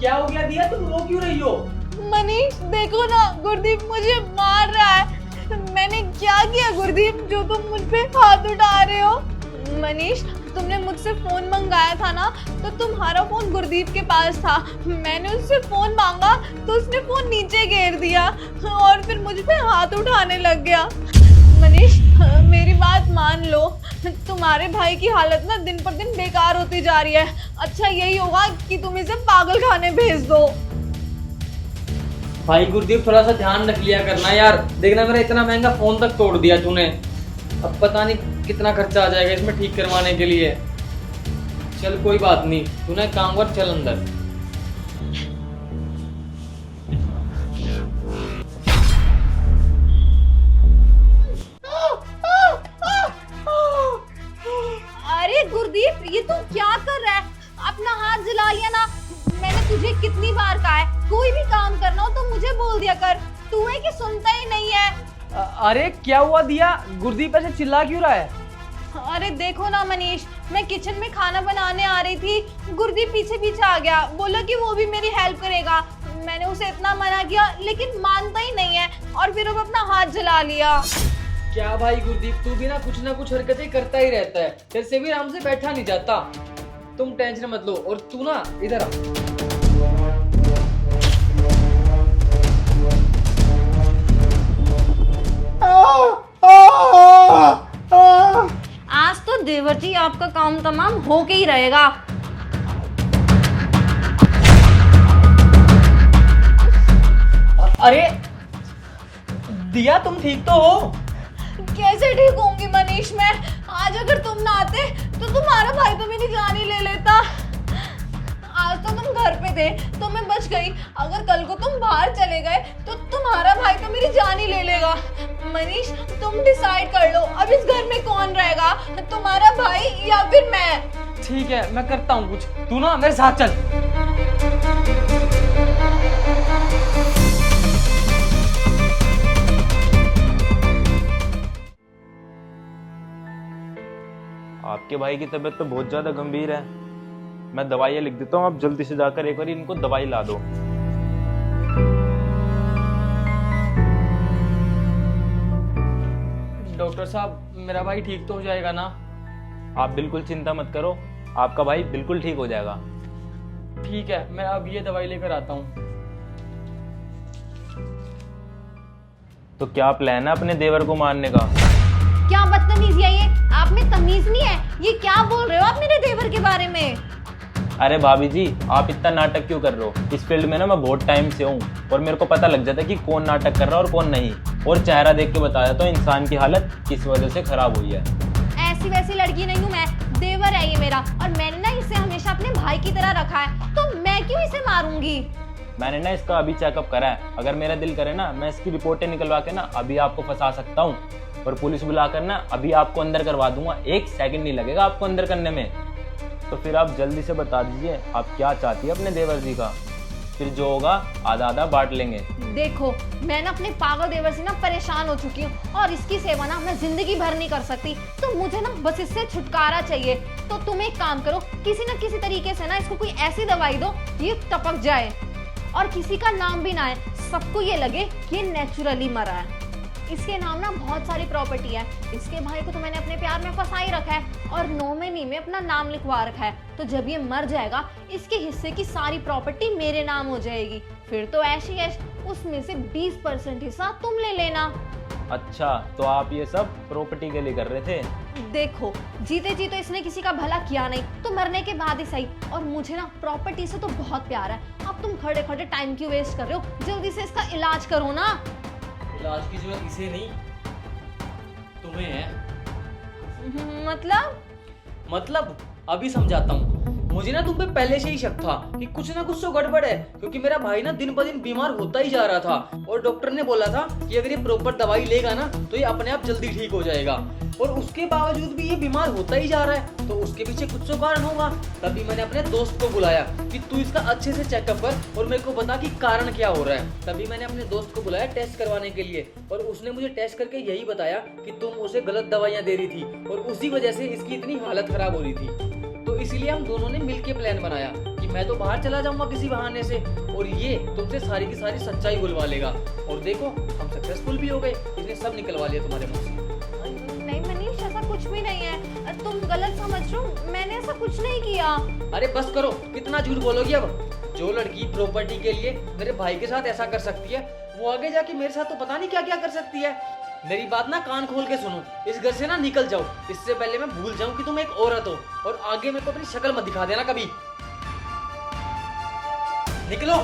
क्या हो गया दिया, तुम रो क्यों रही हो? मनीष देखो ना, गुरदीप मुझे मार रहा है। मैंने क्या किया गुरदीप जो तुम मुझ पे हाथ उठा रहे हो? मनीष तुमने मुझसे फोन मंगाया था ना, तो तुम्हारा फोन गुरदीप के पास था। मैंने उससे फोन मांगा तो उसने फोन नीचे गिर दिया और फिर मुझ पे हाथ उठाने लग गया। मनीष मेरी बात मान लो, तुम्हारे भाई की हालत ना दिन पर दिन बेकार होती जा रही है। अच्छा यही होगा कि तुम इसे पागल खाने भेज दो। भाई गुरदीप थोड़ा सा ध्यान रख लिया करना यार, देखना मेरा इतना महंगा फोन तक तोड़ दिया तूने। अब पता नहीं कितना खर्चा आ जाएगा इसमें ठीक करवाने के लिए। चल कोई बात नहीं, तूने काम कर, चल अंदर। अरे गुरदीप ये तू क्या कर रहा है? अपना हाथ जला लिया ना। मैंने तुझे कितनी बार कहा है कोई भी काम करना हो तो मुझे बोल दिया कर, तू है कि सुनता ही नहीं है। अरे क्या हुआ दिया, गुरदीप ऐसे चिल्ला क्यों रहा है? अरे देखो ना मनीष, मैं किचन में खाना बनाने आ रही थी, गुरदीप पीछे पीछे आ गया, बोला कि वो भी मेरी हेल्प करेगा। मैंने उसे इतना मना किया लेकिन मानता ही नहीं है और फिर वो अपना हाथ जला लिया। क्या भाई गुरदीप, तू भी ना कुछ हरकतें करता ही रहता है, तेरे से भी आराम से बैठा नहीं जाता। तुम टेंशन मत लो, और तू ना इधर आ। आज तो देवर जी आपका काम तमाम होके ही रहेगा। अरे दिया तुम ठीक तो हो? कैसे ठीक होंगी मनीष मैं? आज अगर तुम ना आते तो तुम्हारा भाई तो मेरी जान ही ले लेता। आज तो तुम घर पे थे तो मैं बच गई, अगर कल को तुम बाहर चले गए तो तुम्हारा भाई तो मेरी जान ही ले लेगा। मनीष तुम डिसाइड कर लो, अब इस घर में कौन रहेगा, तुम्हारा भाई या फिर मैं? ठीक है मैं करता हूँ कुछ, तू ना मेरे साथ चल। आपके भाई की तबीयत तो बहुत ज्यादा गंभीर है, मैं दवाइयाँ लिख देता हूँ, आप जल्दी से जाकर एक बार इनको दवाई ला दो। डॉक्टर साहब मेरा भाई ठीक तो हो जाएगा ना? आप बिल्कुल चिंता मत करो, आपका भाई बिल्कुल ठीक हो जाएगा। ठीक है मैं अब ये दवाई लेकर आता हूँ। तो क्या प्लान है अपने देवर को मारने का? क्या बदतमीजी है ये, आप में तमीज नहीं है? ये क्या बोल रहे हो आप मेरे देवर के बारे में? अरे भाभी जी आप इतना नाटक क्यों कर रहे हो? इस फील्ड में ना मैं बहुत टाइम से हूँ और मेरे को पता लग जाता है कि कौन नाटक कर रहा है और कौन नहीं, और चेहरा देख के बताया तो इंसान की हालत किस वजह से खराब हुई है। ऐसी वैसी लड़की नहीं हूँ मैं, देवर है ये मेरा, और मैंने ना इसे हमेशा अपने भाई की तरह रखा है, तो मैं क्यों इसे मारूंगी? मैंने ना इसका अभी चेकअप करा है, अगर मेरा दिल करे ना मैं इसकी रिपोर्टें निकलवा के ना अभी आपको फंसा सकता हूँ, और पुलिस बुलाकर ना अभी आपको अंदर करवा दूंगा, 1 सेकंड नहीं लगेगा आपको अंदर करने में। तो फिर आप जल्दी से बता दीजिए आप क्या चाहती है अपने देवर जी का, फिर जो होगा आधा आधा बांट लेंगे। देखो मैं ना अपने पागल देवर से ना परेशान हो चुकी हूँ और इसकी सेवा ना मैं जिंदगी भर नहीं कर सकती, तो मुझे ना बस इससे छुटकारा चाहिए। तो तुम एक काम करो, किसी न किसी तरीके से ना इसको कोई ऐसी दवाई दो ये टपक जाए और किसी का नाम भी ना आए, सबको ये लगे कि ये नेचुरली मरा है। इसके नाम ना बहुत सारी प्रॉपर्टी है, इसके भाई को तो मैंने अपने प्यार में फंसा ही रखा है और नॉमिनी में अपना नाम लिखवा रखा है, तो जब ये मर जाएगा इसके हिस्से की सारी प्रॉपर्टी मेरे नाम हो जाएगी, फिर तो ऐश ही ऐश, उसमें से 20% हिस्सा तुम ले लेना। अच्छा तो आप ये सब प्रॉपर्टी के लिए कर रहे थे? देखो जीते जी तो इसने किसी का भला किया नहीं, तो मरने के बाद ही सही, और मुझे ना प्रॉपर्टी से तो बहुत प्यार है। अब तुम खड़े खड़े टाइम क्यों वेस्ट कर रहे हो, जल्दी से इसका इलाज करो ना। इलाज की जरूरत इसे नहीं तुम्हें है। मतलब अभी समझाता हूँ। मुझे ना तुम पे पहले से ही शक था कि कुछ ना कुछ तो गड़बड़ है, क्योंकि मेरा भाई ना दिन ब दिन बीमार होता ही जा रहा था और डॉक्टर ने बोला था कि अगर ये प्रॉपर दवाई लेगा ना तो ये अपने आप जल्दी ठीक हो जाएगा, और उसके बावजूद भी ये बीमार होता ही जा रहा है, तो उसके पीछे कुछ तो कारण होगा। तभी मैंने अपने दोस्त को बुलाया कि तू इसका अच्छे से चेकअप कर और मेरे को बता कि कारण क्या हो रहा है। तभी मैंने अपने दोस्त को बुलाया टेस्ट करवाने के लिए, और उसने मुझे टेस्ट करके यही बताया कि तुम उसे गलत दवाइयाँ दे रही थी और उसी वजह से इसकी इतनी हालत खराब हो रही थी। तो इसीलिए हम दोनों ने मिलकर प्लान बनाया कि मैं तो बाहर चला जाऊंगा किसी बहाने से, और ये तुमसे सारी की सारी सच्चाई बुलवा लेगा। और देखो हम सक्सेसफुल भी हो गए, इसने सब निकलवा लिया तुम्हारे मुंह से। नहीं मनीष, ऐसा कुछ भी नहीं है, तुम गलत समझ रहे हो, मैंने ऐसा कुछ नहीं किया। अरे बस करो, कितना झूठ बोलोगी अब। जो लड़की प्रॉपर्टी के लिए मेरे भाई के साथ ऐसा कर सकती है, वो आगे जाके मेरे साथ तो पता नहीं क्या क्या कर सकती है। मेरी बात ना कान खोल के सुनो, इस घर से ना निकल जाओ, इससे पहले मैं भूल जाऊं कि तुम एक औरत हो, और आगे मेरे को अपनी शक्ल मत दिखा देना कभी। निकलो।